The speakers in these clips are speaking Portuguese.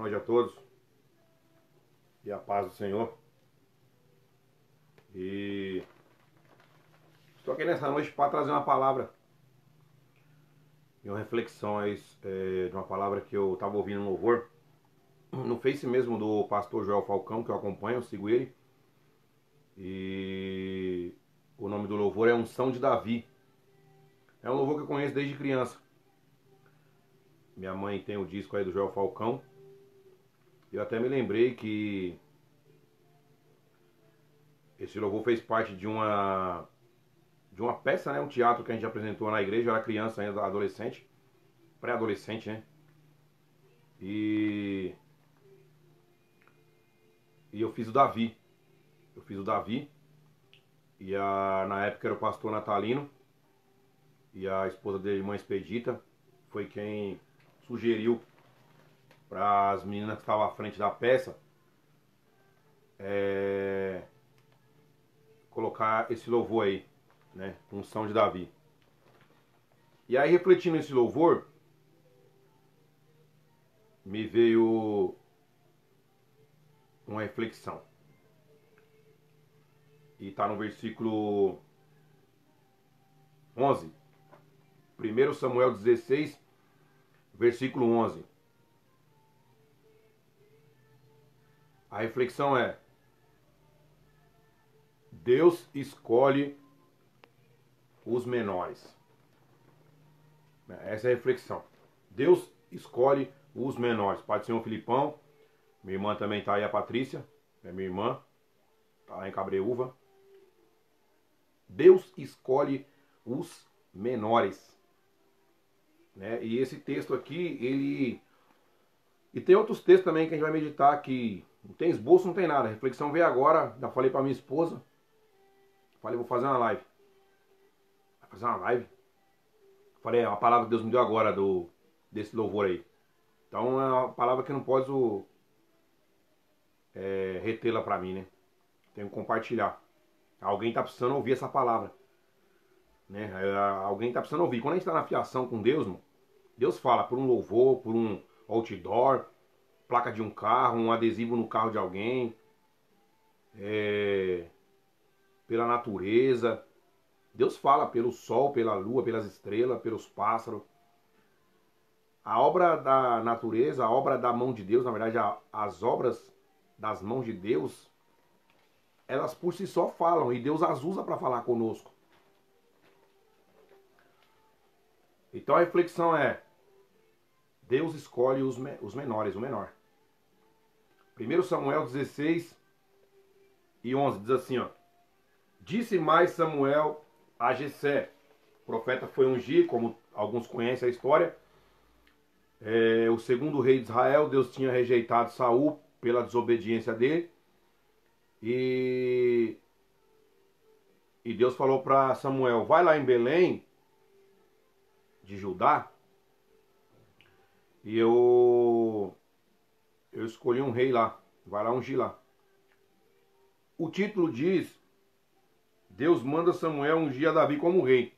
noite a todos e a paz do Senhor. E estou aqui nessa noite para trazer uma palavra e uma reflexões de uma palavra que eu estava ouvindo no louvor no Face mesmo do pastor Joel Falcão, que eu acompanho, eu sigo ele. E o nome do louvor é Unção de Davi. É um louvor que eu conheço desde criança. Minha mãe tem o disco aí do Joel Falcão. Eu até me lembrei que esse louvor fez parte de uma peça, né? Um teatro que a gente apresentou na igreja. Eu era criança ainda, adolescente, pré-adolescente, né? E eu fiz o Davi. E na época era o pastor Natalino. E a esposa dele, irmã Expedita, foi quem sugeriu para as meninas que estavam à frente da peça colocar esse louvor aí, né? Unção de Davi. E aí, refletindo nesse louvor, me veio uma reflexão. E está no versículo 11. 1 Samuel 16, versículo 11. A reflexão é: Deus escolhe os menores. Essa é a reflexão. Deus escolhe os menores. Pode ser um Filipão. Minha irmã também está aí, a Patrícia. É minha irmã. Está lá em Cabreúva. Deus escolhe os menores. Né? E esse texto aqui, ele... E tem outros textos também que a gente vai meditar que não tem esboço, não tem nada. A reflexão veio agora. Já falei para minha esposa. Falei, vou fazer uma live. Vai fazer uma live? Falei, é uma palavra que Deus me deu agora desse louvor aí. Então é uma palavra que eu não posso retê-la para mim, né? Tenho que compartilhar. Alguém está precisando ouvir essa palavra. Né? Alguém está precisando ouvir. Quando a gente está na fiação com Deus, mano, Deus fala por um louvor, por um outdoor, placa de um carro, um adesivo no carro de alguém, pela natureza. Deus fala pelo sol, pela lua, pelas estrelas, pelos pássaros. A obra da natureza, a obra da mão de Deus, na verdade, as obras das mãos de Deus, elas por si só falam e Deus as usa para falar conosco. Então a reflexão é: Deus escolhe os menores, o menor. 1 Samuel 16 e 11 diz assim, ó: Disse mais Samuel a Jessé. O profeta foi ungir, como alguns conhecem a história. O segundo rei de Israel. Deus tinha rejeitado Saul pela desobediência dele. E Deus falou para Samuel: vai lá em Belém de Judá, e eu escolhi um rei lá, vai lá ungir lá. O título diz: Deus manda Samuel ungir a Davi como rei.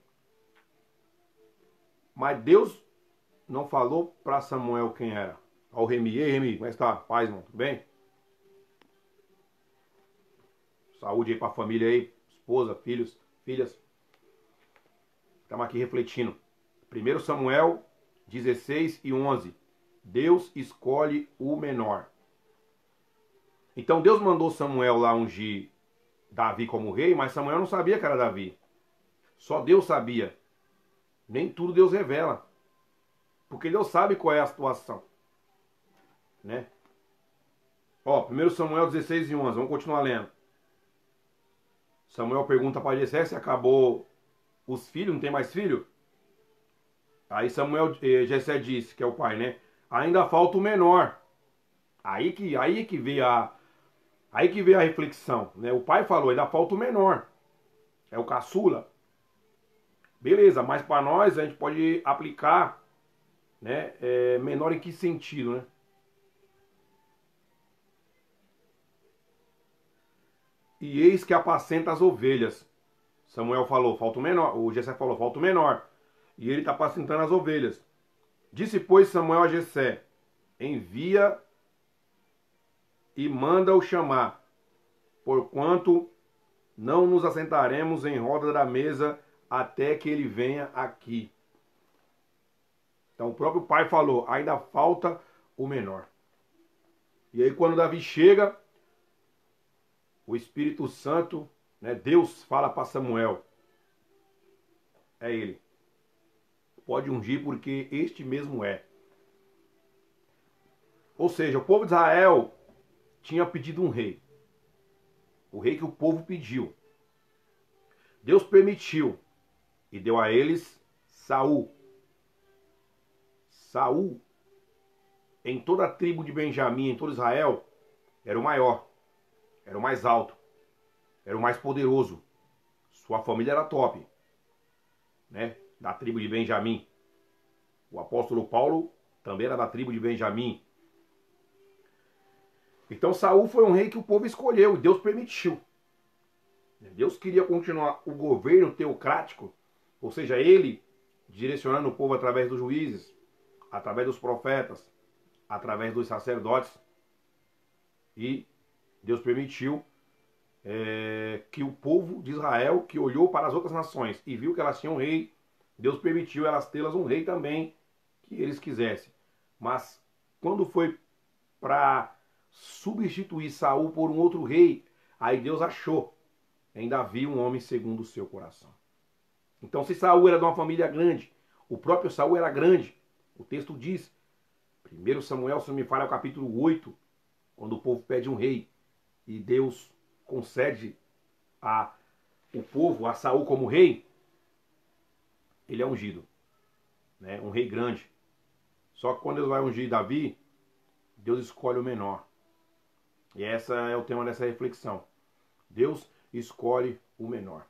Mas Deus não falou para Samuel quem era. Ó, o Remi. Ei, Remi, como é que tá? Paz, irmão, tudo bem? Saúde aí pra família aí, esposa, filhos, filhas. Estamos aqui refletindo. 1 Samuel 16 e 11. Deus escolhe o menor. Então Deus mandou Samuel lá ungir Davi como rei, mas Samuel não sabia que era Davi. Só Deus sabia. Nem tudo Deus revela. Porque Deus sabe qual é a situação. Né? Ó, 1 Samuel 16 e 11. Vamos continuar lendo. Samuel pergunta para Jessé se acabou os filhos, não tem mais filho? Aí Jessé disse, que é o pai, né? Ainda falta o menor. Aí que veio a reflexão, né? O pai falou, ainda falta o menor. É o caçula. Beleza, mas para nós a gente pode aplicar, né? Menor em que sentido, né? E eis que apacenta as ovelhas. Samuel falou, falta o menor. O Jessé falou, falta o menor. E ele está apacentando as ovelhas. Disse, pois, Samuel a Jessé: envia e manda-o chamar, porquanto não nos assentaremos em roda da mesa até que ele venha aqui. Então o próprio pai falou, ainda falta o menor. E aí quando Davi chega, o Espírito Santo, né, Deus fala para Samuel, é ele. Pode ungir porque este mesmo é. Ou seja, o povo de Israel tinha pedido um rei. O rei que o povo pediu. Deus permitiu e deu a eles Saul. Saul, em toda a tribo de Benjamim, em todo Israel, era o maior, era o mais alto, era o mais poderoso. Sua família era top, né? Da tribo de Benjamim. O apóstolo Paulo também era da tribo de Benjamim. Então Saul foi um rei que o povo escolheu, Deus permitiu. Deus queria continuar o governo teocrático, ou seja, ele direcionando o povo através dos juízes, através dos profetas, através dos sacerdotes. E Deus permitiu que o povo de Israel, que olhou para as outras nações e viu que elas tinham um rei, Deus permitiu elas tê-las um rei também que eles quisessem. Mas quando foi para substituir Saul por um outro rei, aí Deus achou em Davi um homem segundo o seu coração. Então, se Saul era de uma família grande, o próprio Saul era grande. O texto diz, 1 Samuel, se não me falha, é o capítulo 8, quando o povo pede um rei e Deus concede o povo, a Saul como rei, ele é ungido, né? Um rei grande. Só que quando Deus vai ungir Davi, Deus escolhe o menor. E esse é o tema dessa reflexão. Deus escolhe o menor.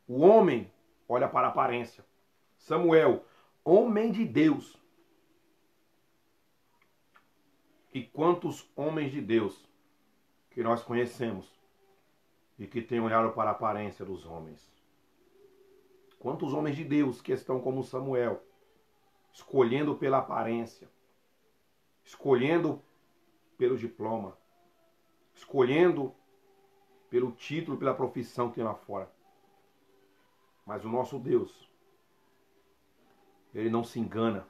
O homem olha para a aparência. Samuel, homem de Deus. E quantos homens de Deus que nós conhecemos e que têm olhado para a aparência dos homens? Quantos homens de Deus que estão como Samuel, escolhendo pela aparência, escolhendo pelo diploma, escolhendo pelo título, pela profissão que tem lá fora. Mas o nosso Deus, ele não se engana.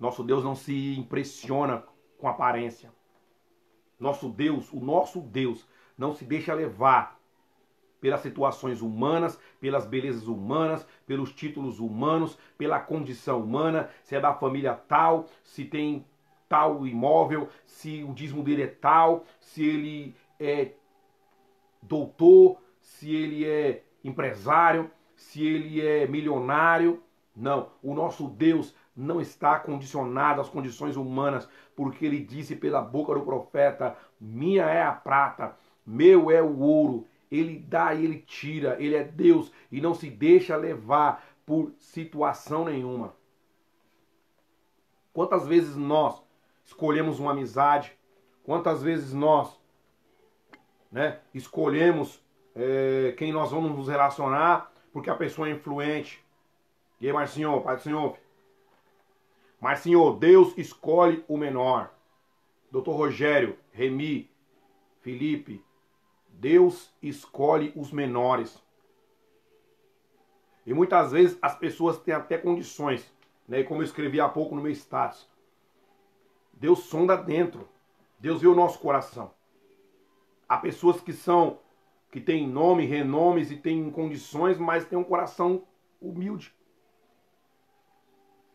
Nosso Deus não se impressiona com aparência. Nosso Deus, o nosso Deus, não se deixa levar pelas situações humanas, pelas belezas humanas, pelos títulos humanos, pela condição humana, se é da família tal, se tem tal imóvel, se o dízimo dele é tal, se ele é doutor, se ele é empresário, se ele é milionário. Não, o nosso Deus não está condicionado às condições humanas, porque ele disse pela boca do profeta, minha é a prata, meu é o ouro, ele dá e ele tira, ele é Deus e não se deixa levar por situação nenhuma. Quantas vezes nós escolhemos uma amizade, quantas vezes nós, né, escolhemos quem nós vamos nos relacionar, porque a pessoa é influente. E aí, Marcinho, Pai do Senhor? Marcinho, Deus escolhe o menor. Doutor Rogério, Remi, Felipe, Deus escolhe os menores. E muitas vezes as pessoas têm até condições, né? E como eu escrevi há pouco no meu status, Deus sonda dentro. Deus vê o nosso coração. Há pessoas que têm nome, renomes e têm condições, mas têm um coração humilde.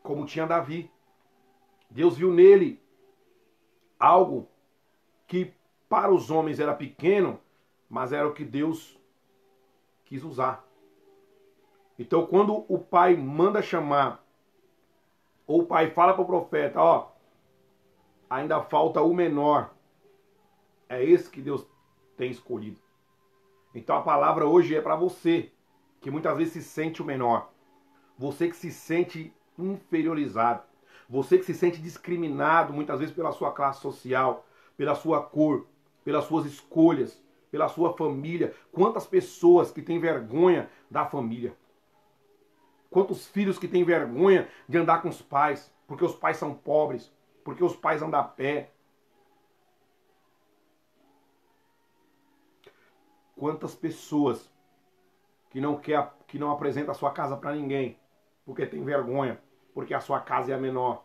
Como tinha Davi. Deus viu nele algo que para os homens era pequeno, mas era o que Deus quis usar. Então quando o pai manda chamar, ou o pai fala para o profeta, ó, ainda falta o menor, é esse que Deus tem escolhido. Então a palavra hoje é para você, que muitas vezes se sente o menor. Você que se sente inferiorizado. Você que se sente discriminado muitas vezes pela sua classe social, pela sua cor, pelas suas escolhas, pela sua família. Quantas pessoas que têm vergonha da família. Quantos filhos que têm vergonha de andar com os pais, porque os pais são pobres, porque os pais andam a pé. Quantas pessoas que não apresenta a sua casa para ninguém, porque tem vergonha, porque a sua casa é a menor.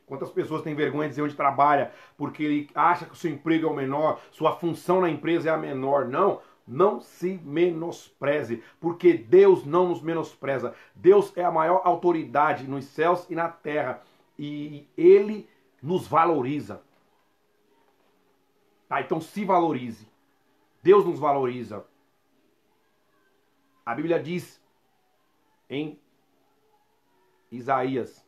Quantas pessoas têm vergonha de dizer onde trabalha, porque ele acha que o seu emprego é o menor, sua função na empresa é a menor. Não, não se menospreze, porque Deus não nos menospreza. Deus é a maior autoridade nos céus e na terra, e Ele nos valoriza. Tá, então se valorize. Deus nos valoriza. A Bíblia diz em Isaías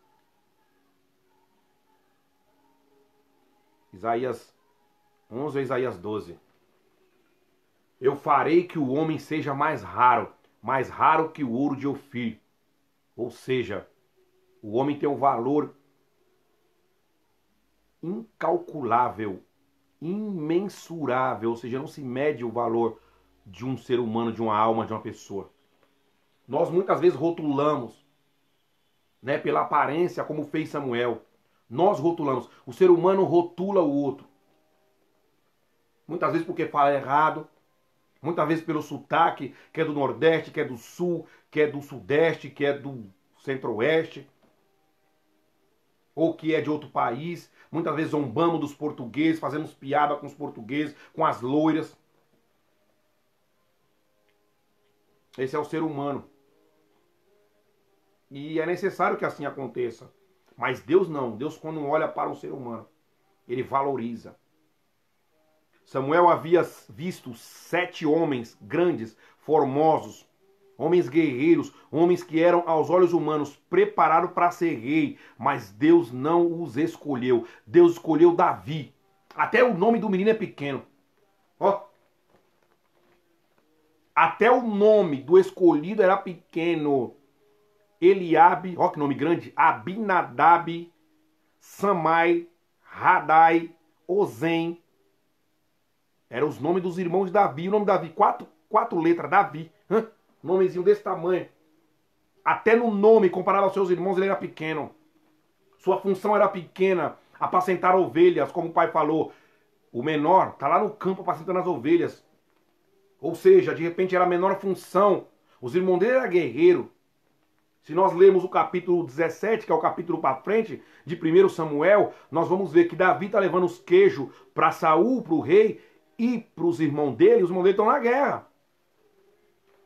11 ou Isaías 12. Eu farei que o homem seja mais raro que o ouro de Ofir. Ou seja, o homem tem um valor incalculável, imensurável, ou seja, não se mede o valor de um ser humano, de uma alma, de uma pessoa. Nós muitas vezes rotulamos, né, pela aparência, como fez Samuel. Nós rotulamos. O ser humano rotula o outro. Muitas vezes porque fala errado, muitas vezes pelo sotaque, que é do Nordeste, que é do Sul, que é do Sudeste, que é do Centro-Oeste, ou que é de outro país. Muitas vezes zombamos dos portugueses, fazemos piada com os portugueses, com as loiras. Esse é o ser humano. E é necessário que assim aconteça. Mas Deus não. Deus, quando olha para um ser humano, Ele valoriza. Samuel havia visto 7 homens grandes, formosos, homens guerreiros, homens que eram, aos olhos humanos, preparados para ser rei. Mas Deus não os escolheu. Deus escolheu Davi. Até o nome do menino é pequeno. Ó. Até o nome do escolhido era pequeno. Eliabe, ó que nome grande, Abinadab, Samai, Radai, Ozem. Eram os nomes dos irmãos de Davi. O nome de Davi, quatro letras, Davi. Nomezinho desse tamanho. Até no nome, comparado aos seus irmãos, ele era pequeno. Sua função era pequena, apacentar ovelhas, como o pai falou. O menor está lá no campo apacentando as ovelhas. Ou seja, de repente era a menor função. Os irmãos dele eram guerreiros. Se nós lermos o capítulo 17, que é o capítulo para frente, de 1 Samuel, nós vamos ver que Davi está levando os queijos para Saul, para o rei, e para os irmãos dele. Os irmãos dele estão na guerra.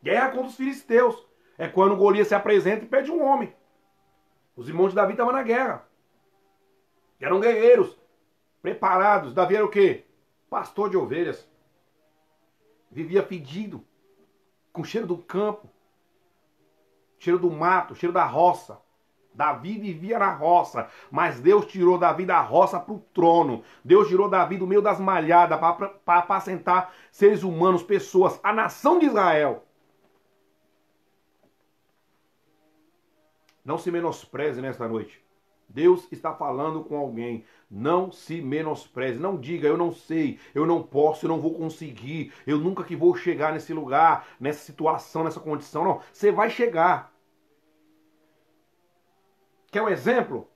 Guerra contra os filisteus. É quando Golias se apresenta e pede um homem. Os irmãos de Davi estavam na guerra. Eram guerreiros, preparados. Davi era o quê? Pastor de ovelhas. Vivia fedido, com cheiro do campo, cheiro do mato, cheiro da roça. Davi vivia na roça, mas Deus tirou Davi da roça para o trono. Deus tirou Davi do meio das malhadas para apacentar seres humanos, pessoas, a nação de Israel. Não se menospreze nesta noite. Deus está falando com alguém. Não se menospreze. Não diga, eu não sei, eu não posso, eu não vou conseguir, eu nunca que vou chegar nesse lugar, nessa situação, nessa condição. Não, você vai chegar. Quer um exemplo?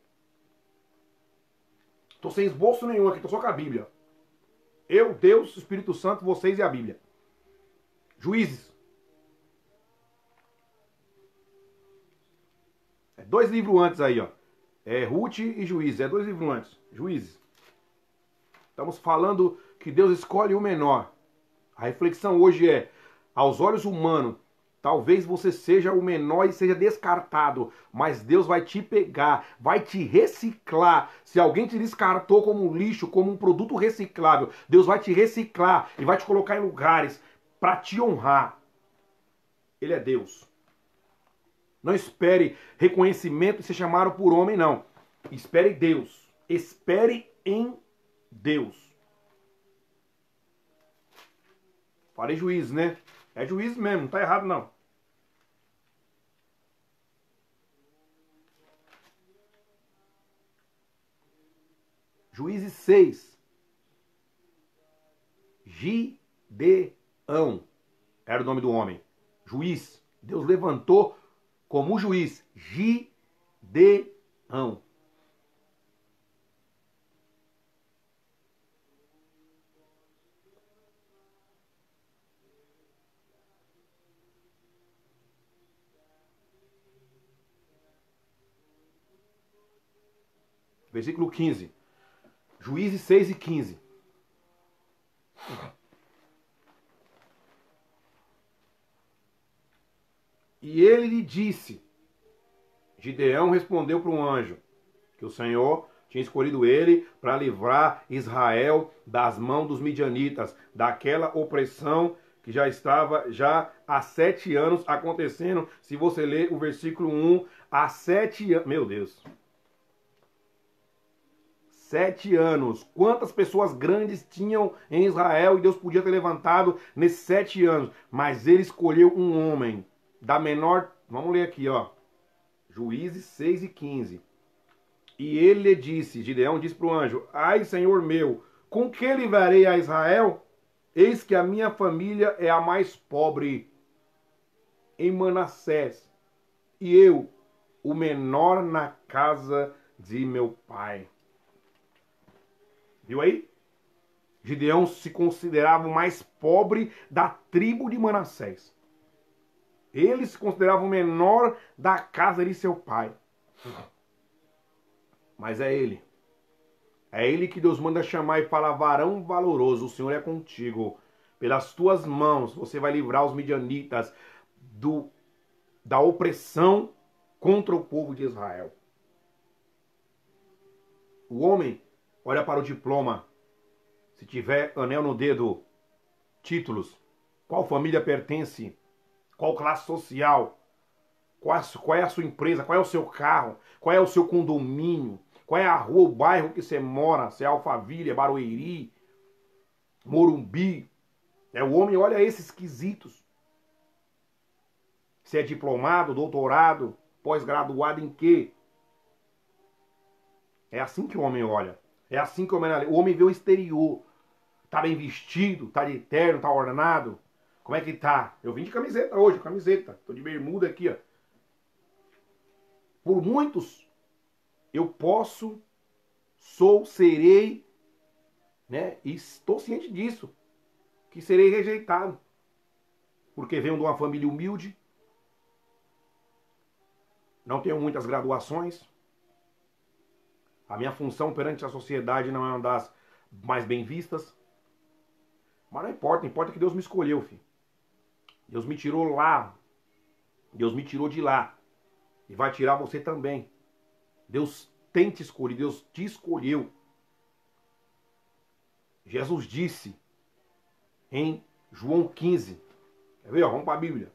Estou sem esboço nenhum aqui, estou só com a Bíblia. Eu, Deus, Espírito Santo, vocês e a Bíblia. Juízes. É 2 livros antes aí, ó. É Ruth e Juízes. É 2 livros antes. Juízes. Estamos falando que Deus escolhe o menor. A reflexão hoje é, aos olhos humanos, talvez você seja o menor e seja descartado, mas Deus vai te pegar, vai te reciclar. Se alguém te descartou como um lixo, como um produto reciclável, Deus vai te reciclar e vai te colocar em lugares para te honrar. Ele é Deus. Não espere reconhecimento e ser chamado por homem, não. Espere Deus. Espere em Deus. Falei juízes, né? É juízes mesmo, não tá errado não. Juízes 6. Gideão era o nome do homem. Juiz. Deus levantou como juiz. Gideão. Versículo 15. Juízes 6 e 15. E ele lhe disse, Gideão respondeu para um anjo, que o Senhor tinha escolhido ele para livrar Israel das mãos dos midianitas, daquela opressão que já estava há 7 anos acontecendo. Se você ler o versículo 1, há 7 anos, meu Deus, 7 anos, quantas pessoas grandes tinham em Israel e Deus podia ter levantado nesses 7 anos, mas ele escolheu um homem da menor, vamos ler aqui, ó, Juízes 6 e 15. E ele lhe disse, Gideão disse para o anjo, ai, Senhor meu, com que livrarei a Israel? Eis que a minha família é a mais pobre em Manassés, e eu, o menor na casa de meu pai. Viu aí? Gideão se considerava o mais pobre da tribo de Manassés. Ele se considerava o menor da casa de seu pai. Mas é ele. É ele que Deus manda chamar e fala, varão valoroso, o Senhor é contigo. Pelas tuas mãos você vai livrar os midianitas da opressão contra o povo de Israel. O homem olha para o diploma. Se tiver anel no dedo, títulos, qual família pertence, qual classe social, qual é a sua empresa, qual é o seu carro, qual é o seu condomínio, qual é a rua, o bairro que você mora, se é Alphaville, é Barueri, Morumbi. O homem olha esses quesitos. Se é diplomado, doutorado, pós-graduado em quê? É assim que o homem olha. É assim que o homem vê o exterior. Tá bem vestido, tá de terno, tá ornado. Como é que tá? Eu vim de camiseta hoje, camiseta. Tô de bermuda aqui, ó. Por muitos, eu posso, sou, serei, né? E estou ciente disso, que serei rejeitado. Porque venho de uma família humilde, não tenho muitas graduações, a minha função perante a sociedade não é uma das mais bem vistas, mas não importa, importa que Deus me escolheu, filho. Deus me tirou lá, Deus me tirou de lá, e vai tirar você também. Deus tem te escolhido, Deus te escolheu. Jesus disse em João 15, quer ver? Vamos para a Bíblia.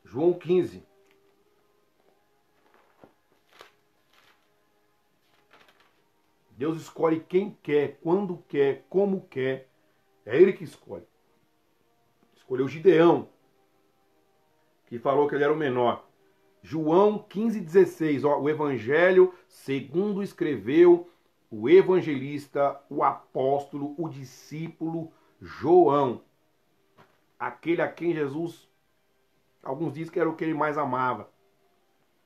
João 15. Deus escolhe quem quer, quando quer, como quer. É Ele que escolhe. Escolheu Gideão, que falou que ele era o menor. João 15,16, ó, o Evangelho segundo escreveu o evangelista, o apóstolo, o discípulo João. Aquele a quem Jesus, alguns dizem que era o que ele mais amava.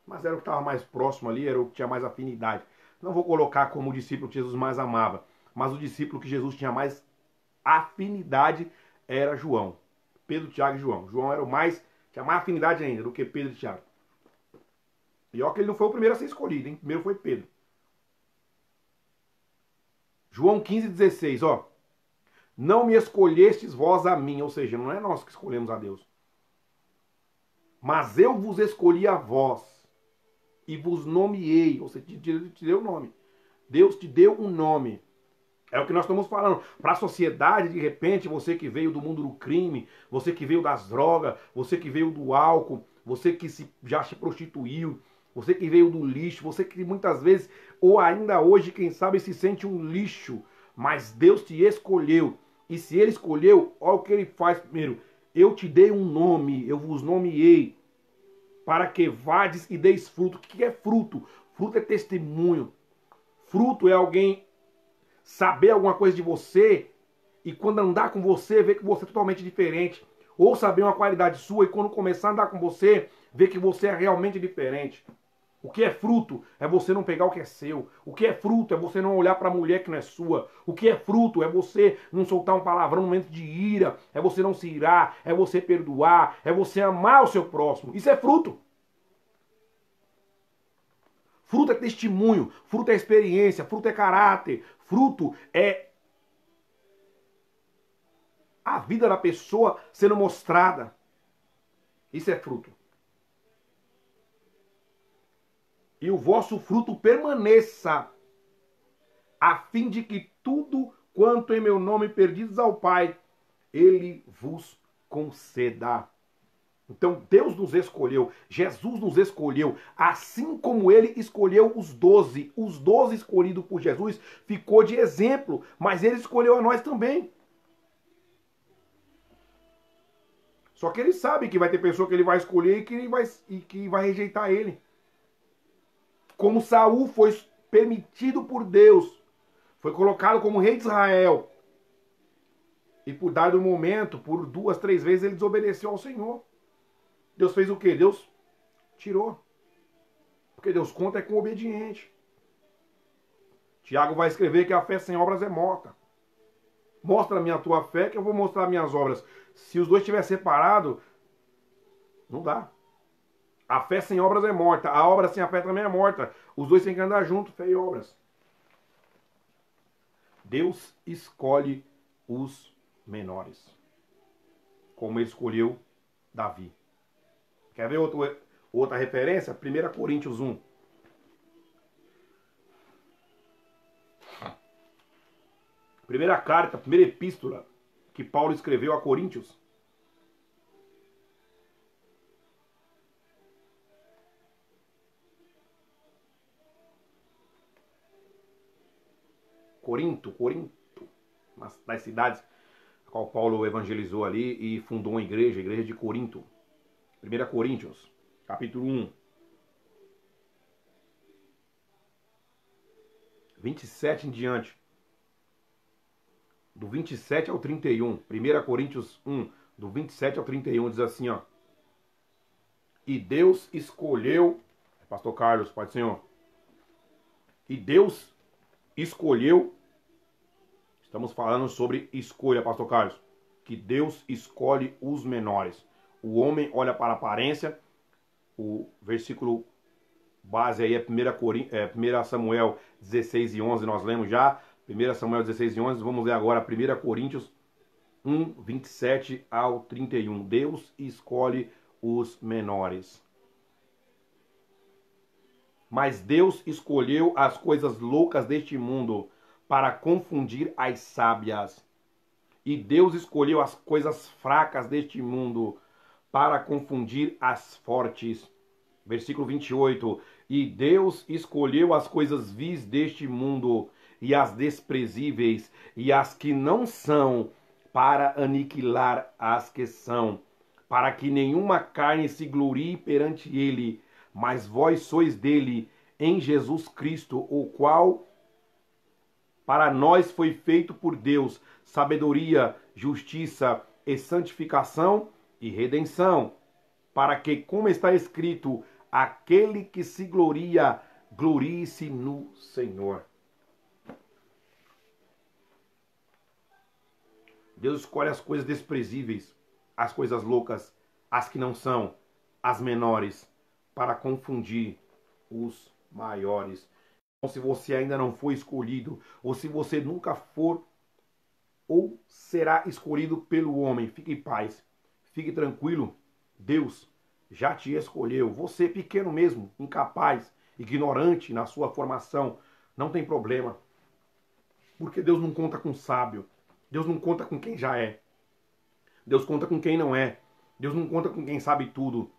Mas era o que estava mais próximo ali, era o que tinha mais afinidade. Não vou colocar como o discípulo que Jesus mais amava, mas o discípulo que Jesus tinha mais afinidade era João. Pedro, Tiago e João. João era o mais, tinha mais afinidade ainda do que Pedro e Tiago. E ó que ele não foi o primeiro a ser escolhido, hein? Primeiro foi Pedro. João 15,16, ó. Não me escolhestes vós a mim, ou seja, não é nós que escolhemos a Deus. Mas eu vos escolhi a vós e vos nomeei, ou seja, te deu o nome. Deus te deu um nome. É o que nós estamos falando. Para a sociedade, de repente, você que veio do mundo do crime, você que veio das drogas, você que veio do álcool, você que já se prostituiu, você que veio do lixo, você que muitas vezes, ou ainda hoje, quem sabe, se sente um lixo, mas Deus te escolheu. E se Ele escolheu, olha o que Ele faz primeiro. Eu te dei um nome, eu vos nomeei, para que vades e deis fruto. O que é fruto? Fruto é testemunho. Fruto é alguém saber alguma coisa de você e quando andar com você, ver que você é totalmente diferente. Ou saber uma qualidade sua e quando começar a andar com você, ver que você é realmente diferente. O que é fruto é você não pegar o que é seu. O que é fruto é você não olhar para a mulher que não é sua. O que é fruto é você não soltar um palavrão no momento de ira. É você não se irar. É você perdoar. É você amar o seu próximo. Isso é fruto. Fruto é testemunho, fruto é experiência, fruto é caráter, fruto é a vida da pessoa sendo mostrada. Isso é fruto. E o vosso fruto permaneça, a fim de que tudo quanto em meu nome perdidos ao Pai, Ele vos conceda. Então Deus nos escolheu, Jesus nos escolheu, assim como Ele escolheu os 12. Os 12 escolhidos por Jesus ficou de exemplo, mas Ele escolheu a nós também. Só que Ele sabe que vai ter pessoa que Ele vai escolher e que vai rejeitar Ele. Como Saul foi permitido por Deus, foi colocado como rei de Israel. E por dado momento, por 2, 3 vezes, ele desobedeceu ao Senhor. Deus fez o quê? Deus tirou. Porque Deus conta é com o obediente. Tiago vai escrever que a fé sem obras é morta. Mostra-me a tua fé que eu vou mostrar minhas obras. Se os dois estiverem separados, não dá. A fé sem obras é morta. A obra sem a fé também é morta. Os dois têm que andar juntos, fé e obras. Deus escolhe os menores. Como ele escolheu Davi. Quer ver outra referência? 1 Coríntios 1. Primeira carta, primeira epístola que Paulo escreveu a Coríntios. Corinto, nas cidades a qual Paulo evangelizou ali e fundou uma igreja, a igreja de Corinto. 1 Coríntios, capítulo 1. 27 em diante. Do 27 ao 31. 1 Coríntios 1, do 27 ao 31, diz assim, ó. E Deus escolheu, pastor Carlos, Pai do Senhor. E Deus escolheu, estamos falando sobre escolha, pastor Carlos, que Deus escolhe os menores. O homem olha para a aparência, o versículo base aí é 1 Samuel 16 e 11, nós lemos já, 1 Samuel 16 e 11, vamos ler agora 1 Coríntios 1, 27 ao 31. Deus escolhe os menores. Mas Deus escolheu as coisas loucas deste mundo para confundir as sábias. E Deus escolheu as coisas fracas deste mundo para confundir as fortes. Versículo 28. E Deus escolheu as coisas vis deste mundo e as desprezíveis e as que não são para aniquilar as que são, para que nenhuma carne se glorie perante ele. Mas vós sois dele, em Jesus Cristo, o qual para nós foi feito por Deus sabedoria, justiça e santificação e redenção, para que, como está escrito, aquele que se gloria, glorie-se no Senhor. Deus escolhe as coisas desprezíveis, as coisas loucas, as que não são, as menores, para confundir os maiores. Então, se você ainda não foi escolhido, ou se você nunca for ou será escolhido pelo homem, fique em paz, fique tranquilo. Deus já te escolheu. Você pequeno mesmo, incapaz, ignorante na sua formação, não tem problema. Porque Deus não conta com sábio. Deus não conta com quem já é. Deus conta com quem não é. Deus não conta com quem sabe tudo.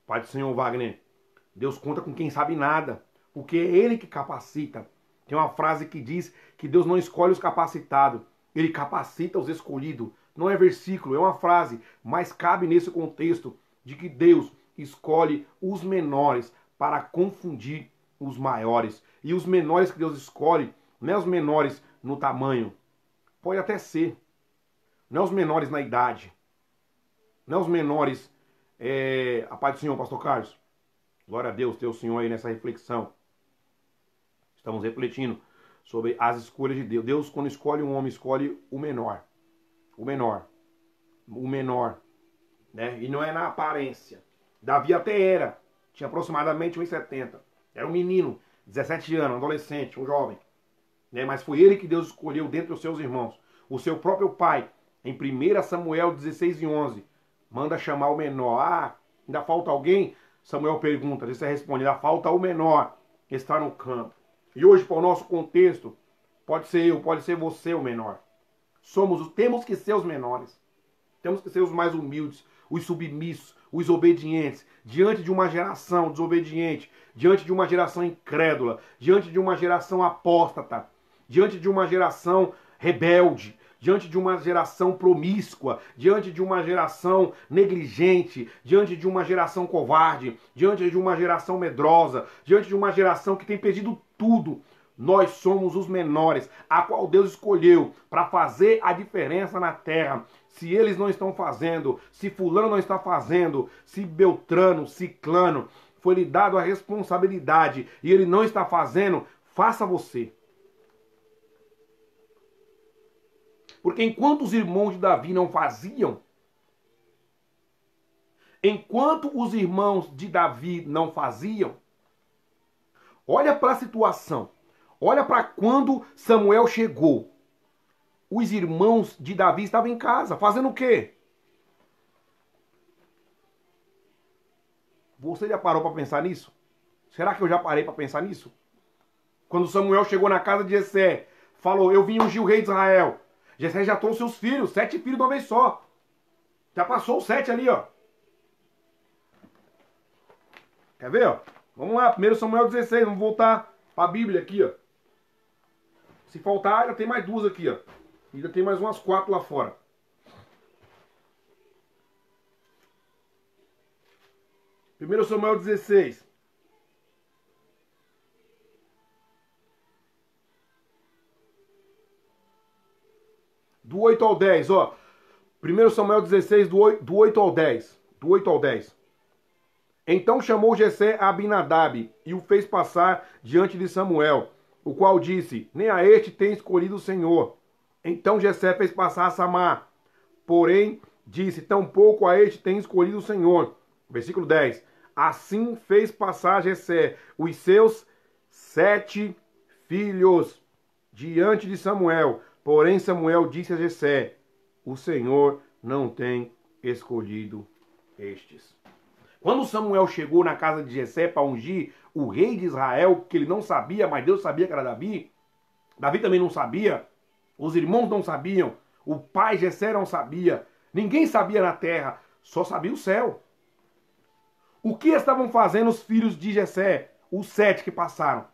Pai do Senhor Wagner, Deus conta com quem sabe nada, porque é Ele que capacita. Tem uma frase que diz que Deus não escolhe os capacitados, Ele capacita os escolhidos. Não é versículo, é uma frase, mas cabe nesse contexto de que Deus escolhe os menores para confundir os maiores. E os menores que Deus escolhe, não é os menores no tamanho, pode até ser, não é os menores na idade, não é os menores, a paz do Senhor, pastor Carlos. Glória a Deus, ter o Senhor aí nessa reflexão. Estamos refletindo sobre as escolhas de Deus. Deus, quando escolhe um homem, escolhe o menor. O menor. O menor. Né? E não é na aparência. Davi até era. Tinha aproximadamente 1,70. Era um menino. 17 anos, um adolescente, um jovem. Né? Mas foi ele que Deus escolheu dentre os seus irmãos. O seu próprio pai, em 1 Samuel 16:11, manda chamar o menor. Ah, ainda falta alguém? Samuel pergunta, você responde, ainda falta o menor que está no campo. E hoje, para o nosso contexto, pode ser eu, pode ser você o menor. Temos que ser os menores. Temos que ser os mais humildes, os submissos, os obedientes, diante de uma geração desobediente, diante de uma geração incrédula, diante de uma geração apóstata, diante de uma geração rebelde, diante de uma geração promíscua, diante de uma geração negligente, diante de uma geração covarde, diante de uma geração medrosa, diante de uma geração que tem perdido tudo. Nós somos os menores, a qual Deus escolheu para fazer a diferença na terra. Se eles não estão fazendo, se fulano não está fazendo, se Beltrano, Ciclano, foi lhe dado a responsabilidade e ele não está fazendo, faça você. Porque enquanto os irmãos de Davi não faziam, olha para a situação. Olha para quando Samuel chegou. Os irmãos de Davi estavam em casa, fazendo o quê? Você já parou para pensar nisso? Será que eu já parei para pensar nisso? Quando Samuel chegou na casa de Jessé, falou, eu vim ungir o rei de Israel. Jessé já trouxe seus filhos, 7 filhos de uma vez só. Já passou os 7 ali, ó. Quer ver, ó? Vamos lá, 1 Samuel 16, vamos voltar para a Bíblia aqui, ó. Se faltar, ainda tem mais 2 aqui, ó. Ainda tem mais umas 4 lá fora. Primeiro Samuel 16. Do 8 ao 10, ó. 1 Samuel 16, do 8 ao 10. Do 8 ao 10. Então chamou Jessé a Abinadab e o fez passar diante de Samuel, o qual disse, nem a este tem escolhido o Senhor. Então Jessé fez passar a Samar, porém disse, tampouco a este tem escolhido o Senhor. Versículo 10. Assim fez passar Jessé os seus 7 filhos diante de Samuel. Porém Samuel disse a Jessé, o Senhor não tem escolhido estes. Quando Samuel chegou na casa de Jessé para ungir o rei de Israel, que ele não sabia, mas Deus sabia que era Davi, Davi também não sabia, os irmãos não sabiam, o pai Jessé não sabia, ninguém sabia na terra, só sabia o céu. O que estavam fazendo os filhos de Jessé, os 7 que passaram?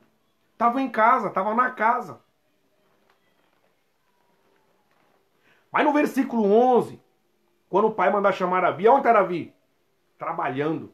Estavam em casa, estavam na casa. Mas no versículo 11, quando o pai mandar chamar Davi, onde está Davi? Trabalhando.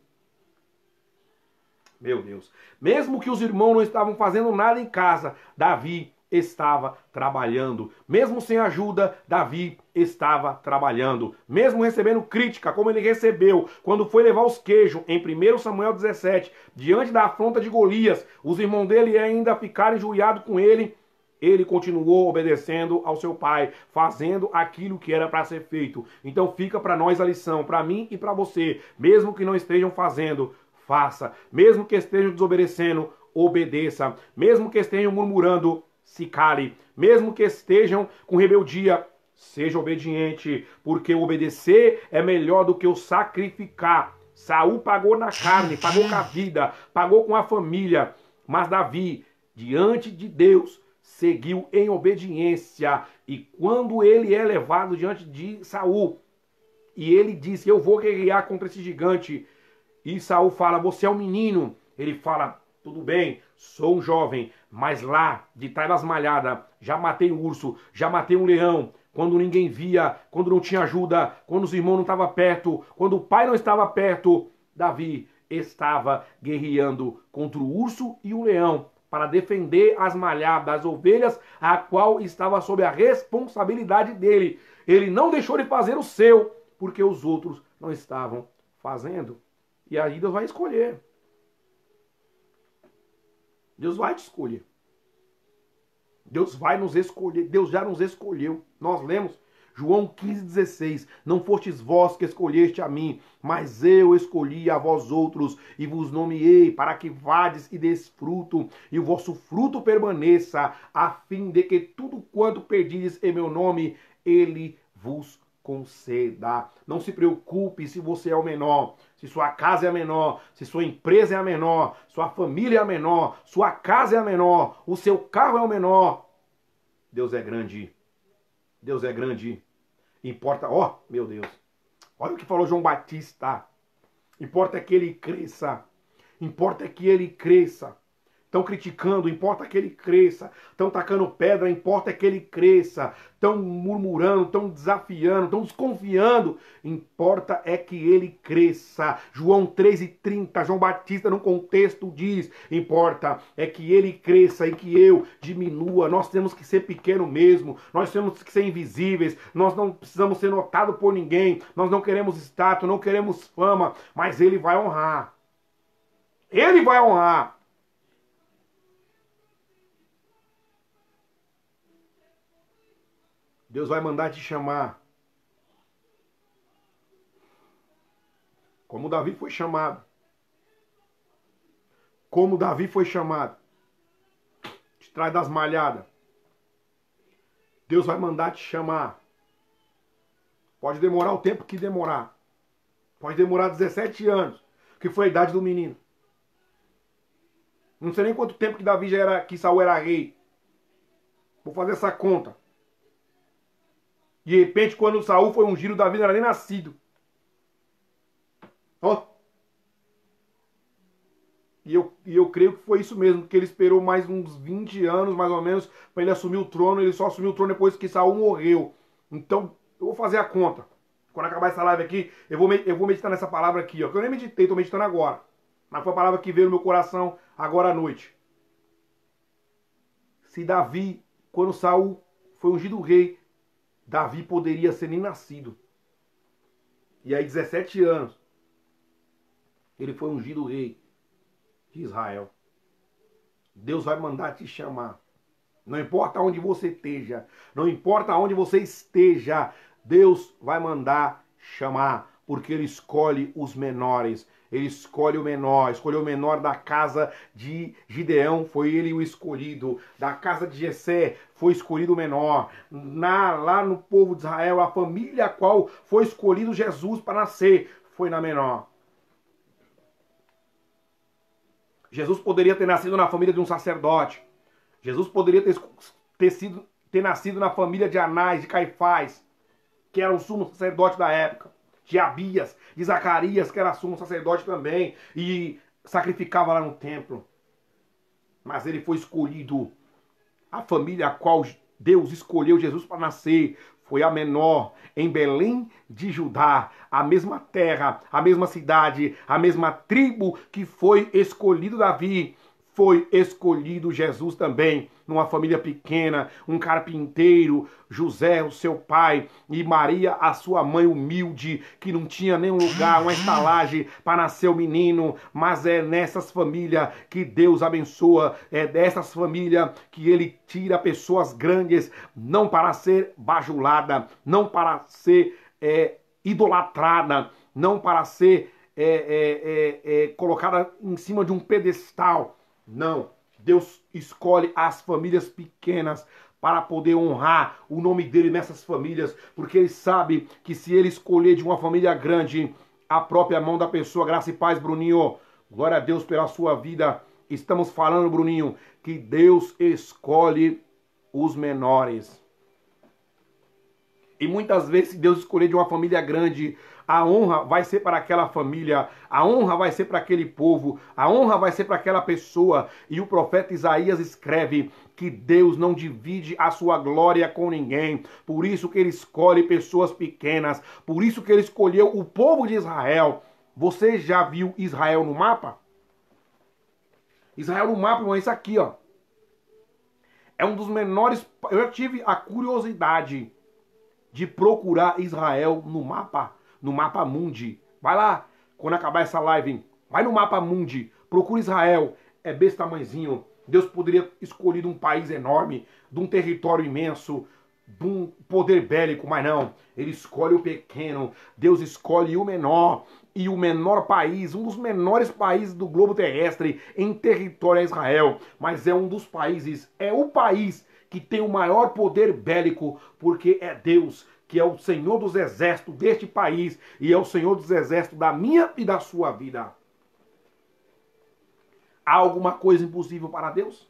Meu Deus. Mesmo que os irmãos não estavam fazendo nada em casa, Davi estava trabalhando. Mesmo sem ajuda, Davi estava trabalhando. Mesmo recebendo crítica, como ele recebeu quando foi levar os queijos em 1 Samuel 17, diante da afronta de Golias, os irmãos dele ainda ficaram injuriados com ele. Ele continuou obedecendo ao seu pai, fazendo aquilo que era para ser feito. Então fica para nós a lição, para mim e para você. Mesmo que não estejam fazendo, faça. Mesmo que estejam desobedecendo, obedeça. Mesmo que estejam murmurando, se cale. Mesmo que estejam com rebeldia, seja obediente. Porque obedecer é melhor do que o sacrificar. Saul pagou na carne, pagou com a vida, pagou com a família. Mas Davi, diante de Deus, seguiu em obediência, e quando ele é levado diante de Saul, e ele disse, eu vou guerrear contra esse gigante, e Saul fala, você é um menino, ele fala, tudo bem, sou um jovem, mas lá, de trás das malhadas, já matei um urso, já matei um leão, quando ninguém via, quando não tinha ajuda, quando os irmãos não estavam perto, quando o pai não estava perto, Davi estava guerreando contra o urso e o leão, para defender as malhadas, as ovelhas, a qual estava sob a responsabilidade dele. Ele não deixou de fazer o seu, porque os outros não estavam fazendo. E aí Deus vai escolher. Deus vai te escolher. Deus vai nos escolher. Deus já nos escolheu. Nós lemos João 15,16. Não fostes vós que escolheste a mim, mas eu escolhi a vós outros e vos nomeei para que vades e des fruto, e o vosso fruto permaneça, a fim de que tudo quanto perdides em meu nome, ele vos conceda. Não se preocupe se você é o menor, se sua casa é a menor, se sua empresa é a menor, sua família é a menor, sua casa é a menor, o seu carro é o menor. Deus é grande. Deus é grande. Importa, ó, meu Deus. Olha o que falou João Batista. Importa é que ele cresça. Importa é que ele cresça. Estão criticando, importa que ele cresça. Estão tacando pedra, importa que ele cresça. Estão murmurando, estão desafiando, estão desconfiando. Importa é que ele cresça. João 3,30, João Batista no contexto diz, importa é que ele cresça e que eu diminua. Nós temos que ser pequeno mesmo. Nós temos que ser invisíveis. Nós não precisamos ser notados por ninguém. Nós não queremos status, não queremos fama. Mas ele vai honrar. Ele vai honrar. Deus vai mandar te chamar. Como Davi foi chamado. Como Davi foi chamado. Te traz das malhadas. Deus vai mandar te chamar. Pode demorar o tempo que demorar. Pode demorar 17 anos. Que foi a idade do menino. Não sei nem quanto tempo que Davi já era, que Saul era rei. Vou fazer essa conta. De repente, quando Saul foi ungido, Davi não era nem nascido. Ó. E eu creio que foi isso mesmo, que ele esperou mais uns 20 anos, mais ou menos, para ele assumir o trono. Ele só assumiu o trono depois que Saul morreu. Então, eu vou fazer a conta. Quando acabar essa live aqui, eu vou meditar nessa palavra aqui, ó. Que eu nem meditei, estou meditando agora. Mas foi a palavra que veio no meu coração agora à noite. Se Davi, quando Saul foi ungido rei, Davi poderia ser nem nascido. E aí, 17 anos, ele foi ungido rei de Israel. Deus vai mandar te chamar. Não importa onde você esteja, não importa onde você esteja, Deus vai mandar chamar, porque ele escolhe os menores. Ele escolhe o menor, escolheu o menor da casa de Gideão, foi ele o escolhido. Da casa de Jessé, foi escolhido o menor. Lá no povo de Israel, a família a qual foi escolhido Jesus para nascer, foi na menor. Jesus poderia ter nascido na família de um sacerdote. Jesus poderia ter nascido na família de Anás, de Caifás, que era o sumo sacerdote da época. De Abias, de Zacarias, que era sumo sacerdote também, e sacrificava lá no templo. Mas ele foi escolhido. A família a qual Deus escolheu Jesus para nascer foi a menor, em Belém de Judá, a mesma terra, a mesma cidade, a mesma tribo que foi escolhido Davi. Foi escolhido Jesus também, numa família pequena, um carpinteiro, José, o seu pai, e Maria, a sua mãe humilde, que não tinha nenhum lugar, uma estalagem para nascer o menino, mas é nessas famílias que Deus abençoa, é dessas famílias que ele tira pessoas grandes, não para ser bajulada, não para ser idolatrada, não para ser colocada em cima de um pedestal. Não, Deus escolhe as famílias pequenas para poder honrar o nome dele nessas famílias, porque ele sabe que se ele escolher de uma família grande, a própria mão da pessoa, graça e paz, Bruninho, glória a Deus pela sua vida. Estamos falando, Bruninho, que Deus escolhe os menores. E muitas vezes, se Deus escolher de uma família grande, a honra vai ser para aquela família, a honra vai ser para aquele povo, a honra vai ser para aquela pessoa. E o profeta Isaías escreve que Deus não divide a sua glória com ninguém. Por isso que ele escolhe pessoas pequenas, por isso que ele escolheu o povo de Israel. Você já viu Israel no mapa? Israel no mapa, irmão, é isso aqui, ó. É um dos menores. Eu já tive a curiosidade de procurar Israel no mapa mundi. Vai lá, quando acabar essa live, vai no mapa mundi, procura Israel, é desse tamanhozinho. Deus poderia escolher um país enorme, de um território imenso, de um poder bélico, mas não. Ele escolhe o pequeno. Deus escolhe o menor. E o menor país, um dos menores países do globo terrestre em território é Israel. Mas é um dos países, é o país que tem o maior poder bélico, porque é Deus que é o Senhor dos exércitos deste país e é o Senhor dos exércitos da minha e da sua vida. Há alguma coisa impossível para Deus?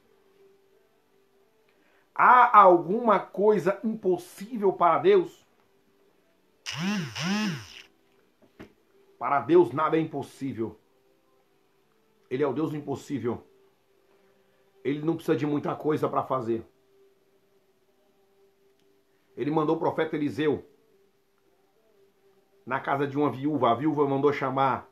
Há alguma coisa impossível para Deus? Para Deus nada é impossível. Ele é o Deus do impossível. Ele não precisa de muita coisa para fazer. Ele mandou o profeta Eliseu na casa de uma viúva. A viúva mandou chamar.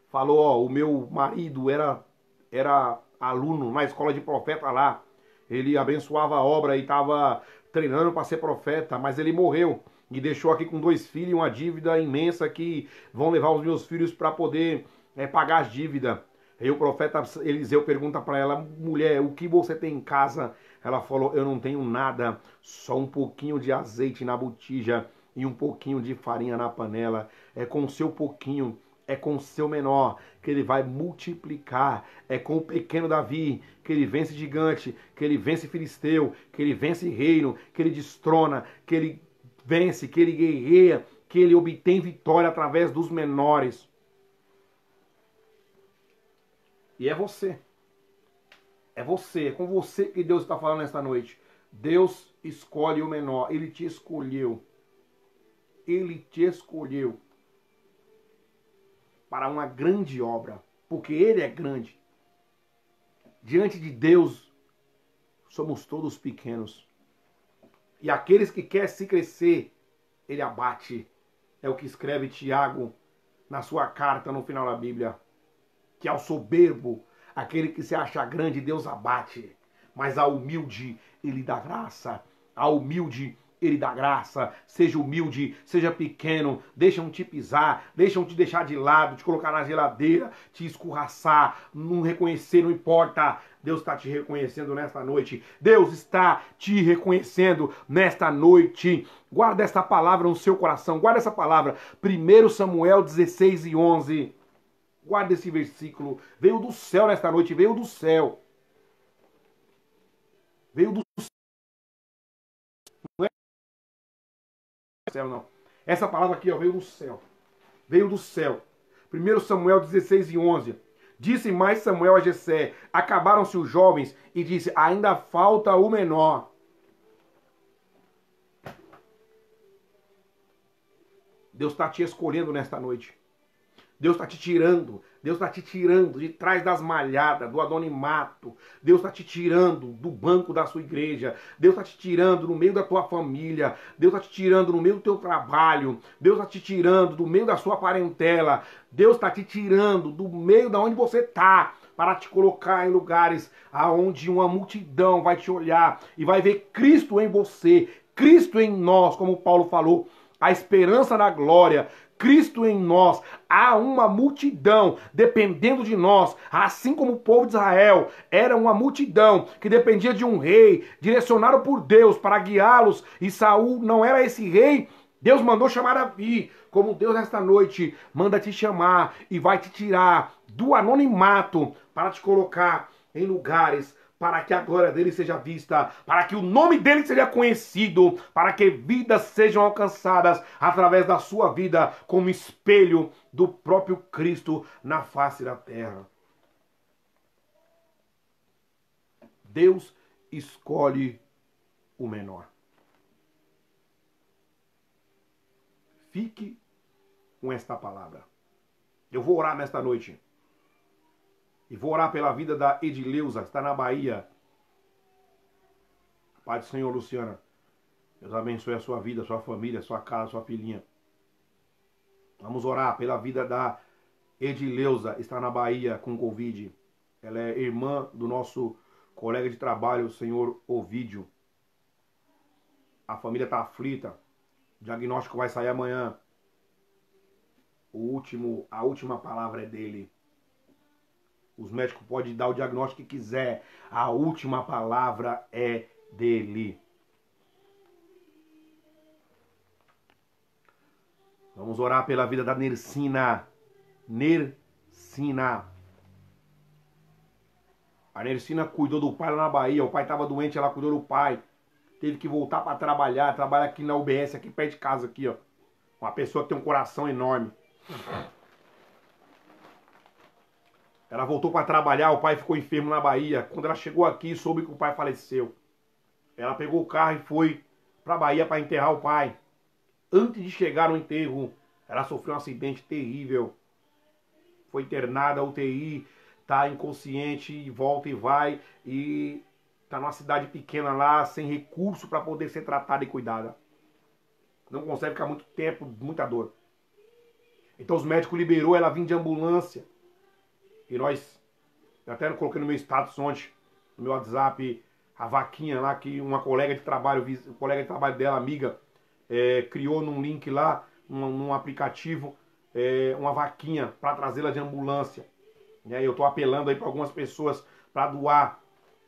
Falou, ó, o meu marido era aluno na escola de profeta lá. Ele abençoava a obra e estava treinando para ser profeta, mas ele morreu. E deixou aqui com 2 filhos e uma dívida imensa que vão levar os meus filhos para poder pagar as dívidas. Aí o profeta Eliseu pergunta para ela, mulher, o que você tem em casa? Ela falou, eu não tenho nada, só um pouquinho de azeite na botija e um pouquinho de farinha na panela. É com o seu pouquinho, é com o seu menor que ele vai multiplicar. É com o pequeno Davi que ele vence gigante, que ele vence filisteu, que ele vence reino, que ele destrona, que ele vence, que ele guerreia, que ele obtém vitória através dos menores. E é você. É você, é com você que Deus está falando nesta noite. Deus escolhe o menor. Ele te escolheu. Ele te escolheu para uma grande obra. Porque Ele é grande. Diante de Deus, somos todos pequenos. E aqueles que querem se crescer, Ele abate. É o que escreve Tiago na sua carta no final da Bíblia. Que ao soberbo, aquele que se acha grande, Deus abate. Mas ao humilde, Ele dá graça. Ao humilde, Ele dá graça. Seja humilde, seja pequeno. Deixam te pisar, deixam te deixar de lado, te colocar na geladeira, te escorraçar, não reconhecer, não importa. Deus está te reconhecendo nesta noite. Deus está te reconhecendo nesta noite. Guarda esta palavra no seu coração. Guarda essa palavra. 1 Samuel 16 e 11. Guarda esse versículo. Veio do céu nesta noite. Veio do céu. Veio do céu. Não é do céu, não. Essa palavra aqui, ó, veio do céu. Veio do céu. 1 Samuel 16 e 11. Disse mais Samuel a Jessé: acabaram-se os jovens, e disse: ainda falta o menor. Deus está te escolhendo nesta noite. Deus está te tirando. Deus está te tirando de trás das malhadas, do anonimato. Deus está te tirando do banco da sua igreja. Deus está te tirando no meio da tua família. Deus está te tirando no meio do teu trabalho. Deus está te tirando do meio da sua parentela. Deus está te tirando do meio da onde você está, para te colocar em lugares aonde uma multidão vai te olhar e vai ver Cristo em você, Cristo em nós, como Paulo falou, a esperança da glória. Cristo em nós, há uma multidão dependendo de nós, assim como o povo de Israel era uma multidão que dependia de um rei, direcionado por Deus para guiá-los, e Saul não era esse rei. Deus mandou chamar Davi, como Deus nesta noite manda te chamar e vai te tirar do anonimato para te colocar em lugares para que a glória dele seja vista, para que o nome dele seja conhecido, para que vidas sejam alcançadas através da sua vida como espelho do próprio Cristo na face da terra. Deus escolhe o menor. Fique com esta palavra. Eu vou orar nesta noite. E vou orar pela vida da Edileuza, que está na Bahia. Pai do Senhor, Luciana. Deus abençoe a sua vida, a sua família, a sua casa, a sua filhinha. Vamos orar pela vida da Edileuza, está na Bahia com Covid. Ela é irmã do nosso colega de trabalho, o senhor Ovídio. A família está aflita. O diagnóstico vai sair amanhã. A última palavra é dele. Os médicos podem dar o diagnóstico que quiser. A última palavra é dele. Vamos orar pela vida da Nercina. Nercina. A Nercina cuidou do pai lá na Bahia. O pai estava doente, ela cuidou do pai. Teve que voltar para trabalhar. Trabalha aqui na UBS, aqui perto de casa, aqui, ó. Uma pessoa que tem um coração enorme. Ela voltou para trabalhar, o pai ficou enfermo na Bahia. Quando ela chegou aqui, soube que o pai faleceu. Ela pegou o carro e foi para a Bahia para enterrar o pai. Antes de chegar no enterro, ela sofreu um acidente terrível. Foi internada, UTI, tá inconsciente, volta e vai. E tá numa cidade pequena lá, sem recurso para poder ser tratada e cuidada. Não consegue ficar muito tempo, muita dor. Então os médicos liberou ela vir de ambulância. E nós, eu até coloquei no meu status ontem, no meu WhatsApp, a vaquinha lá que uma colega de trabalho, dela, amiga, criou num link lá, num aplicativo, uma vaquinha para trazê-la de ambulância. Eu estou apelando aí para algumas pessoas para doar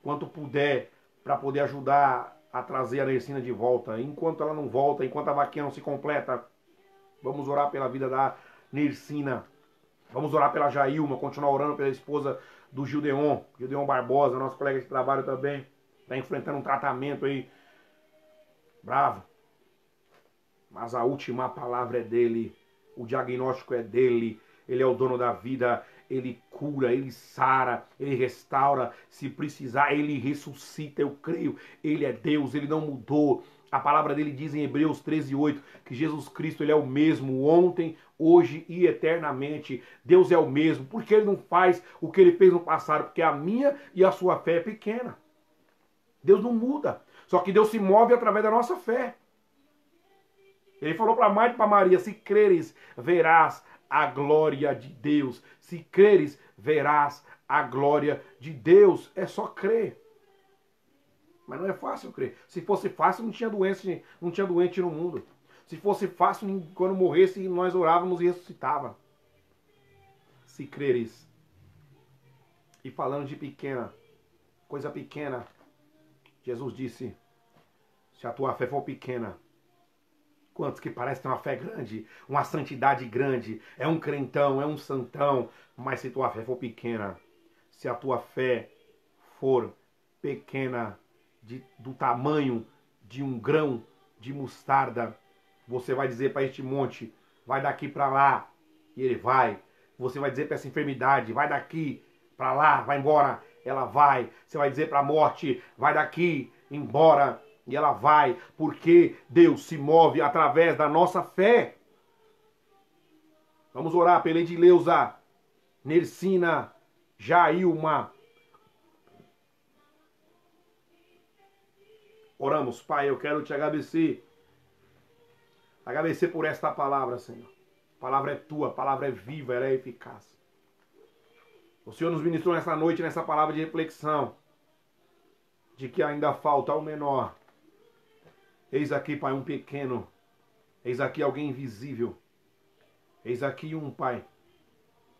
quanto puder, para poder ajudar a trazer a Nercina de volta. Enquanto ela não volta, enquanto a vaquinha não se completa, vamos orar pela vida da Nercina. Vamos orar pela Jailma, continuar orando pela esposa do Gildeon Barbosa, nosso colega de trabalho também. Está enfrentando um tratamento aí bravo. Mas a última palavra é dele. O diagnóstico é dele. Ele é o dono da vida. Ele cura, ele sara, ele restaura. Se precisar, ele ressuscita, eu creio. Ele é Deus, ele não mudou. A palavra dele diz em Hebreus 13:8 que Jesus Cristo ele é o mesmo ontem, hoje e eternamente. Deus é o mesmo. Por que ele não faz o que ele fez no passado? Porque a minha e a sua fé é pequena. Deus não muda. Só que Deus se move através da nossa fé. Ele falou para Marta e para Maria, se creres, verás a glória de Deus. Se creres, verás a glória de Deus. É só crer. Mas não é fácil crer. Se fosse fácil, não tinha doente no mundo. Se fosse fácil, quando morresse, nós orávamos e ressuscitava. Se creres. E falando de pequena, coisa pequena, Jesus disse, se a tua fé for pequena, quantos que parecem ter uma fé grande, uma santidade grande, é um crentão, é um santão, mas se tua fé for pequena, se a tua fé for pequena, do tamanho de um grão de mostarda, você vai dizer para este monte, vai daqui para lá, e ele vai. Você vai dizer para essa enfermidade, vai daqui para lá, vai embora, ela vai. Você vai dizer para a morte, vai daqui, embora, e ela vai, porque Deus se move através da nossa fé. Vamos orar pela Edileuza, Nercina, Jailma. Oramos, Pai, eu quero te agradecer. Agradecer por esta palavra, Senhor. A palavra é tua, a palavra é viva, ela é eficaz. O Senhor nos ministrou nessa noite, nessa palavra de reflexão, de que ainda falta o menor. Eis aqui, Pai, um pequeno. Eis aqui alguém invisível. Eis aqui um, Pai,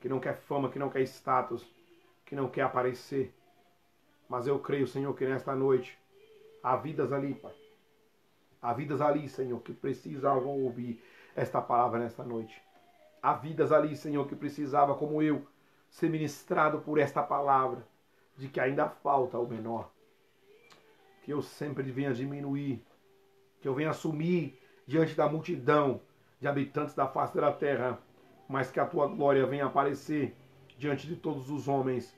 que não quer fama, que não quer status, que não quer aparecer. Mas eu creio, Senhor, que nesta noite há vidas ali, Pai. Há vidas ali, Senhor, que precisavam ouvir esta palavra nesta noite. Há vidas ali, Senhor, que precisava, como eu, ser ministrado por esta palavra, de que ainda falta o menor. Que eu sempre venha diminuir, que eu venha assumir diante da multidão de habitantes da face da terra, mas que a tua glória venha aparecer diante de todos os homens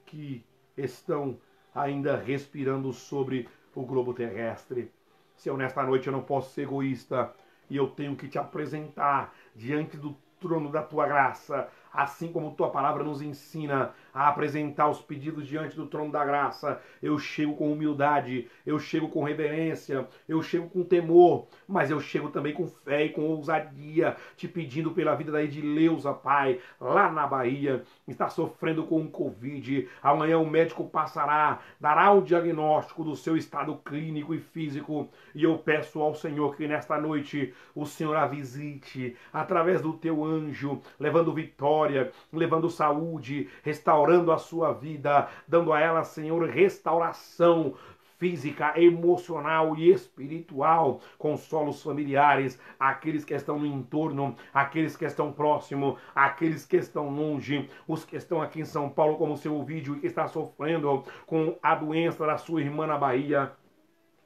que estão ainda respirando sobre o globo terrestre. Senhor, nesta noite eu não posso ser egoísta e eu tenho que te apresentar diante do trono da tua graça, assim como tua palavra nos ensina a apresentar os pedidos diante do trono da graça. Eu chego com humildade, eu chego com reverência, eu chego com temor, mas eu chego também com fé e com ousadia, te pedindo pela vida da Edileuza, Pai, lá na Bahia, está sofrendo com um Covid. Amanhã o médico passará, dará o diagnóstico do seu estado clínico e físico, e eu peço ao Senhor que nesta noite o Senhor a visite através do teu anjo, levando vitória, levando saúde, restaurando a sua vida, dando a ela, Senhor, restauração física, emocional e espiritual. Consola os familiares, aqueles que estão no entorno, aqueles que estão próximo, aqueles que estão longe, os que estão aqui em São Paulo, como o seu vídeo, e que está sofrendo com a doença da sua irmã na Bahia.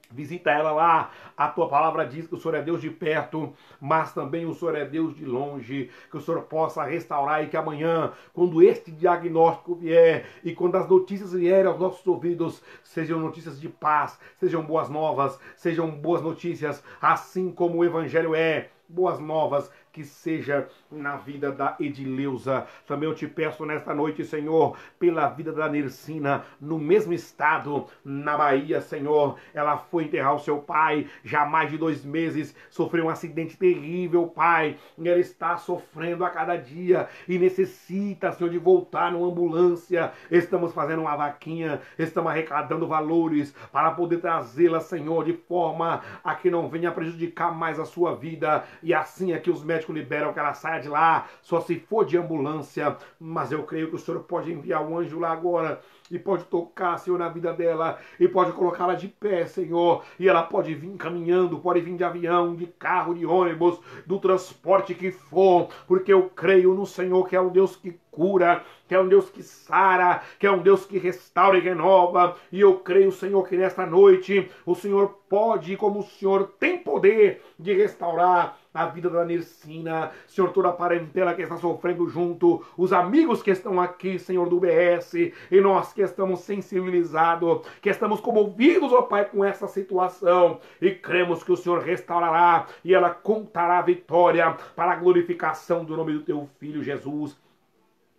Visita ela lá. A tua palavra diz que o Senhor é Deus de perto, mas também o Senhor é Deus de longe. Que o Senhor possa restaurar e que amanhã, quando este diagnóstico vier e quando as notícias vierem aos nossos ouvidos, sejam notícias de paz, sejam boas novas, sejam boas notícias, assim como o Evangelho é. Boas novas, que seja na vida da Edileuza. Também eu te peço nesta noite, Senhor, pela vida da Nircina, no mesmo estado, na Bahia, Senhor. Ela foi enterrar o seu pai, já há mais de 2 meses, sofreu um acidente terrível, Pai. E ela está sofrendo a cada dia e necessita, Senhor, de voltar numa ambulância. Estamos fazendo uma vaquinha, estamos arrecadando valores para poder trazê-la, Senhor, de forma a que não venha prejudicar mais a sua vida. E assim é que os médicos liberam que ela saia de lá, só se for de ambulância. Mas eu creio que o Senhor pode enviar um anjo lá agora e pode tocar, Senhor, na vida dela e pode colocá-la de pé, Senhor. E ela pode vir caminhando, pode vir de avião, de carro, de ônibus, do transporte que for, porque eu creio no Senhor, que é o Deus que cura, que é um Deus que sara, que é um Deus que restaura e renova. E eu creio, Senhor, que nesta noite o Senhor pode, como o Senhor tem poder de restaurar a vida da Nircina, Senhor, toda a parentela que está sofrendo junto, os amigos que estão aqui, Senhor, do BS, e nós que estamos sensibilizados, que estamos comovidos, ó Pai, com essa situação, e cremos que o Senhor restaurará, e ela contará a vitória para a glorificação do nome do Teu Filho, Jesus.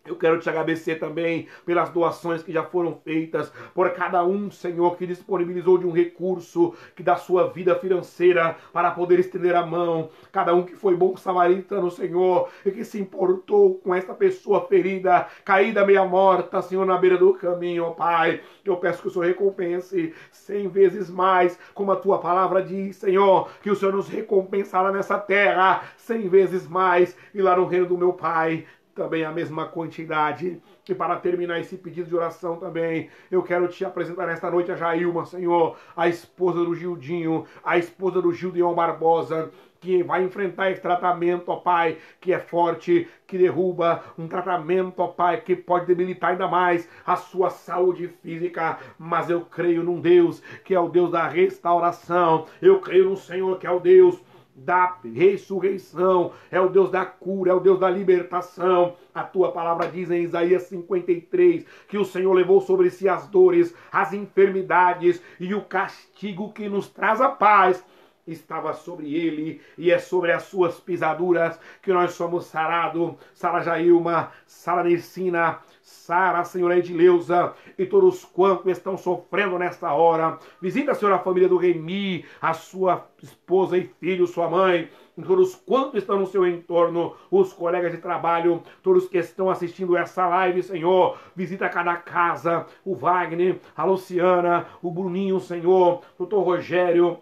Eu quero te agradecer também pelas doações que já foram feitas, por cada um, Senhor, que disponibilizou de um recurso, que da sua vida financeira, para poder estender a mão. Cada um que foi bom samaritano, Senhor, e que se importou com esta pessoa ferida, caída, meia morta, Senhor, na beira do caminho, ó Pai. Eu peço que o Senhor recompense 100 vezes mais, como a tua palavra diz, Senhor, que o Senhor nos recompensará nessa terra 100 vezes mais, e lá no reino do meu Pai também a mesma quantidade. E para terminar esse pedido de oração também, eu quero te apresentar nesta noite a Jailma, Senhor, a esposa do Gildinho, a esposa do Gildeon Barbosa, que vai enfrentar esse tratamento, ó Pai, que é forte, que derruba, um tratamento, ó Pai, que pode debilitar ainda mais a sua saúde física, mas eu creio num Deus que é o Deus da restauração, eu creio no Senhor que é o Deus da ressurreição, é o Deus da cura, é o Deus da libertação. A tua palavra diz em Isaías 53 que o Senhor levou sobre si as dores, as enfermidades e o castigo que nos traz a paz estava sobre ele, e é sobre as suas pisaduras que nós somos sarados. Sara Jailma, Sara Nircina, Sara, Senhor, Edileuza e todos quantos estão sofrendo nesta hora. Visita, Senhor, a família do Remi, a sua esposa e filho, sua mãe, todos quantos estão no seu entorno, os colegas de trabalho, todos que estão assistindo essa live, Senhor. Visita cada casa, o Wagner, a Luciana, o Bruninho, Senhor, o Dr. Rogério,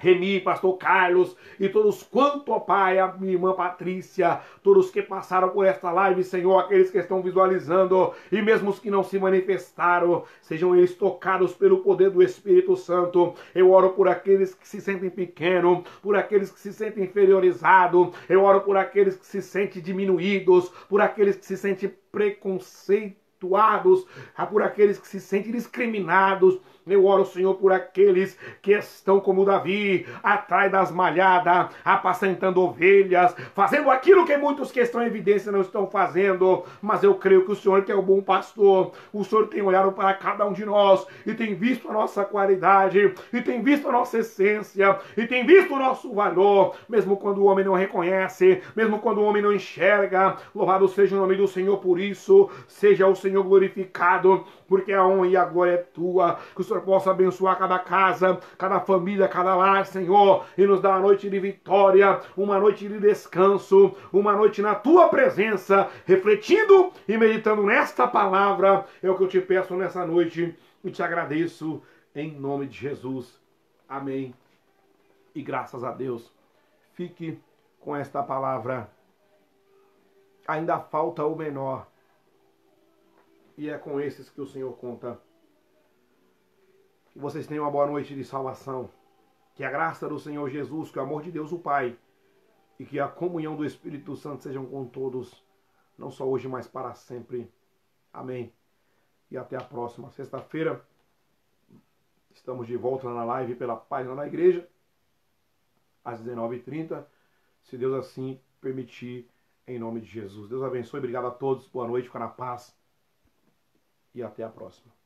Remi, pastor Carlos e todos quanto, ó Pai, a minha irmã Patrícia, todos que passaram por esta live, Senhor, aqueles que estão visualizando e mesmo os que não se manifestaram, sejam eles tocados pelo poder do Espírito Santo. Eu oro por aqueles que se sentem pequenos, por aqueles que se sentem inferiorizados, eu oro por aqueles que se sentem diminuídos, por aqueles que se sentem preconceituosos, por aqueles que se sentem discriminados. Eu oro, Senhor, por aqueles que estão como Davi, atrás das malhadas, apacentando ovelhas, fazendo aquilo que muitos que estão em evidência não estão fazendo. Mas eu creio que o Senhor, que é o bom pastor, o Senhor tem olhado para cada um de nós e tem visto a nossa qualidade, e tem visto a nossa essência, e tem visto o nosso valor, mesmo quando o homem não reconhece, mesmo quando o homem não enxerga. Louvado seja o nome do Senhor por isso, seja o Senhor glorificado, porque a honra e a glória é tua. Que o Senhor possa abençoar cada casa, cada família, cada lar, Senhor, e nos dar uma noite de vitória, uma noite de descanso, uma noite na tua presença, refletindo e meditando nesta palavra. É o que eu te peço nessa noite e te agradeço em nome de Jesus. Amém. E graças a Deus. Fique com esta palavra. Ainda falta o menor. E é com esses que o Senhor conta. Que Que vocês tenham uma boa noite de salvação. Que a graça do Senhor Jesus, que o amor de Deus o Pai e que a comunhão do Espírito Santo sejam com todos, não só hoje, mas para sempre. Amém. E até a próxima sexta-feira. Estamos de volta na live pela página da igreja, às 19h30. Se Deus assim permitir, em nome de Jesus. Deus abençoe. Obrigado a todos. Boa noite. Fica na paz. E até a próxima.